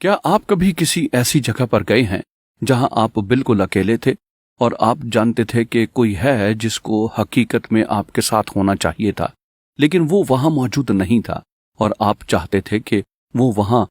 کیا آپ کبھی کسی ایسی جگہ پر گئے ہیں جہاں آپ بالکل اکیلے تھے اور آپ جانتے تھے کہ کوئی ہے جس کو حقیقت میں آپ کے ساتھ ہونا چاہیے تھا، لیکن وہ وہاں موجود نہیں تھا اور آپ چاہتے تھے کہ وہ وہاں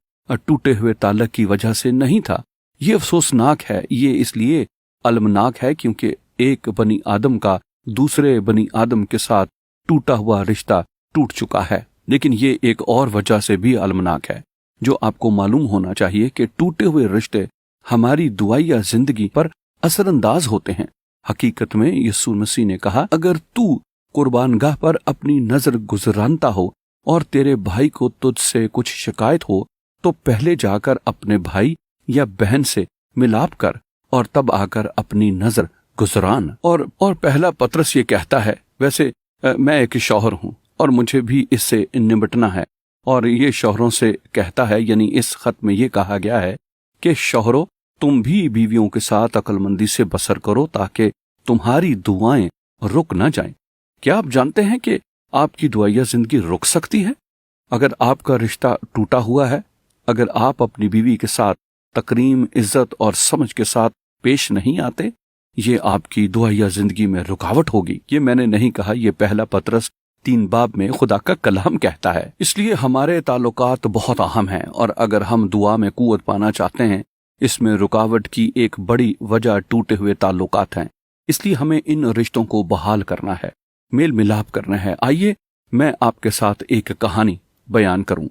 ٹوٹے ہوئے تعلق کی وجہ سے نہیں تھا؟ یہ افسوسناک ہے، یہ اس لیے المناک ہے کیونکہ ایک بنی آدم کا دوسرے بنی آدم کے ساتھ ٹوٹا ہوا رشتہ ٹوٹ چکا ہے، لیکن یہ ایک اور وجہ سے بھی المناک ہے جو آپ کو معلوم ہونا چاہیے کہ ٹوٹے ہوئے رشتے ہماری دعائیا زندگی پر اثر انداز ہوتے ہیں۔ حقیقت میں یسوع مسیح نے کہا، اگر تو قربان گاہ پر اپنی نظر گزرانتا ہو اور تیرے بھائی کو تجھ سے کچھ شکایت ہو تو پہلے جا کر اپنے بھائی یا بہن سے ملاپ کر اور تب آ کر اپنی نظر گزران۔ اور پہلا پطرس یہ کہتا ہے، ویسے میں ایک شوہر ہوں اور مجھے بھی اس سے نمٹنا ہے، اور یہ شوہروں سے کہتا ہے، یعنی اس خط میں یہ کہا گیا ہے کہ شوہروں تم بھی بیویوں کے ساتھ عقل مندی سے بسر کرو تاکہ تمہاری دعائیں رک نہ جائیں۔ کیا آپ جانتے ہیں کہ آپ کی دعائیا زندگی رک سکتی ہے اگر آپ کا رشتہ ٹوٹا ہوا ہے؟ اگر آپ اپنی بیوی کے ساتھ تکریم، عزت اور سمجھ کے ساتھ پیش نہیں آتے، یہ آپ کی دعائیا زندگی میں رکاوٹ ہوگی۔ یہ میں نے نہیں کہا، یہ پہلا پطرس 3 باب میں خدا کا کلام کہتا ہے۔ اس لیے ہمارے تعلقات بہت اہم ہیں، اور اگر ہم دعا میں قوت پانا چاہتے ہیں، اس میں رکاوٹ کی ایک بڑی وجہ ٹوٹے ہوئے تعلقات ہیں۔ اس لیے ہمیں ان رشتوں کو بحال کرنا ہے، میل ملاپ کرنا ہے۔ آئیے میں آپ کے ساتھ ایک کہانی بیان کروں۔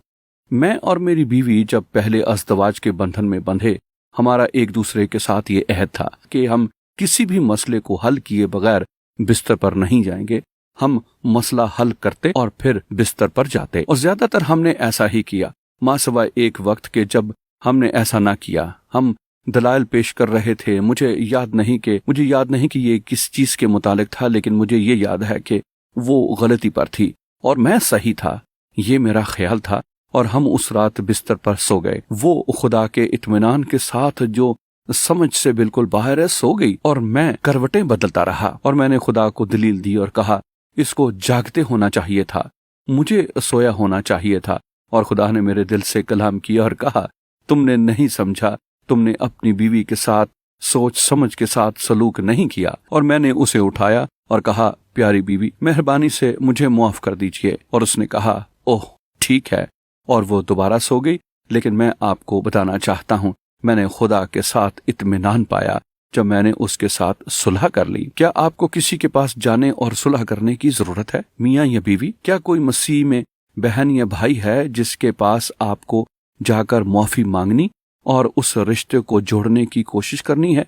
میں اور میری بیوی جب پہلے ازدواج کے بندھن میں بندھے، ہمارا ایک دوسرے کے ساتھ یہ عہد تھا کہ ہم کسی بھی مسئلے کو حل کیے بغیر بستر پر نہیں جائیں گے۔ ہم مسئلہ حل کرتے اور پھر بستر پر جاتے، اور زیادہ تر ہم نے ایسا ہی کیا، ماں سوائے ایک وقت کے جب ہم نے ایسا نہ کیا۔ ہم دلائل پیش کر رہے تھے، مجھے یاد نہیں کہ یہ کس چیز کے متعلق تھا، لیکن مجھے یہ یاد ہے کہ وہ غلطی پر تھی اور میں صحیح تھا، یہ میرا خیال تھا، اور ہم اس رات بستر پر سو گئے۔ وہ خدا کے اطمینان کے ساتھ جو سمجھ سے بالکل باہر ہے سو گئی، اور میں کروٹیں بدلتا رہا، اور میں نے خدا کو دلیل دی اور کہا اس کو جاگتے ہونا چاہیے تھا، مجھے سویا ہونا چاہیے تھا۔ اور خدا نے میرے دل سے کلام کیا اور کہا، تم نے نہیں سمجھا، تم نے اپنی بیوی کے ساتھ سوچ سمجھ کے ساتھ سلوک نہیں کیا۔ اور میں نے اسے اٹھایا اور کہا، پیاری بیوی مہربانی سے مجھے معاف کر دیجئے۔ اور اس نے کہا، اوہ ٹھیک ہے، اور وہ دوبارہ سو گئی۔ لیکن میں آپ کو بتانا چاہتا ہوں، میں نے خدا کے ساتھ اطمینان پایا جب میں نے اس کے ساتھ صلح کر لی۔ کیا آپ کو کسی کے پاس جانے اور صلح کرنے کی ضرورت ہے؟ میاں یا بیوی، کیا کوئی مسیح میں بہن یا بھائی ہے جس کے پاس آپ کو جا کر معافی مانگنی اور اس رشتے کو جوڑنے کی کوشش کرنی ہے؟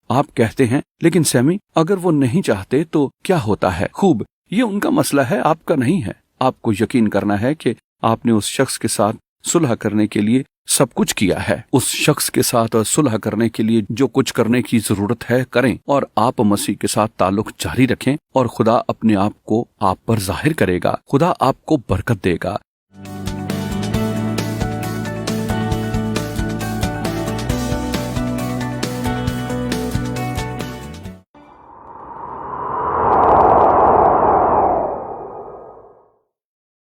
آپ کہتے ہیں، لیکن سیمی اگر وہ نہیں چاہتے تو کیا ہوتا ہے؟ خوب، یہ ان کا مسئلہ ہے، آپ کا نہیں ہے۔ آپ کو یقین کرنا ہے کہ آپ نے اس شخص کے ساتھ صلح کرنے کے لیے سب کچھ کیا ہے۔ اس شخص کے ساتھ صلح کرنے کے لیے جو کچھ کرنے کی ضرورت ہے کریں، اور آپ مسیح کے ساتھ تعلق جاری رکھیں، اور خدا اپنے آپ کو آپ پر ظاہر کرے گا۔ خدا آپ کو برکت دے گا۔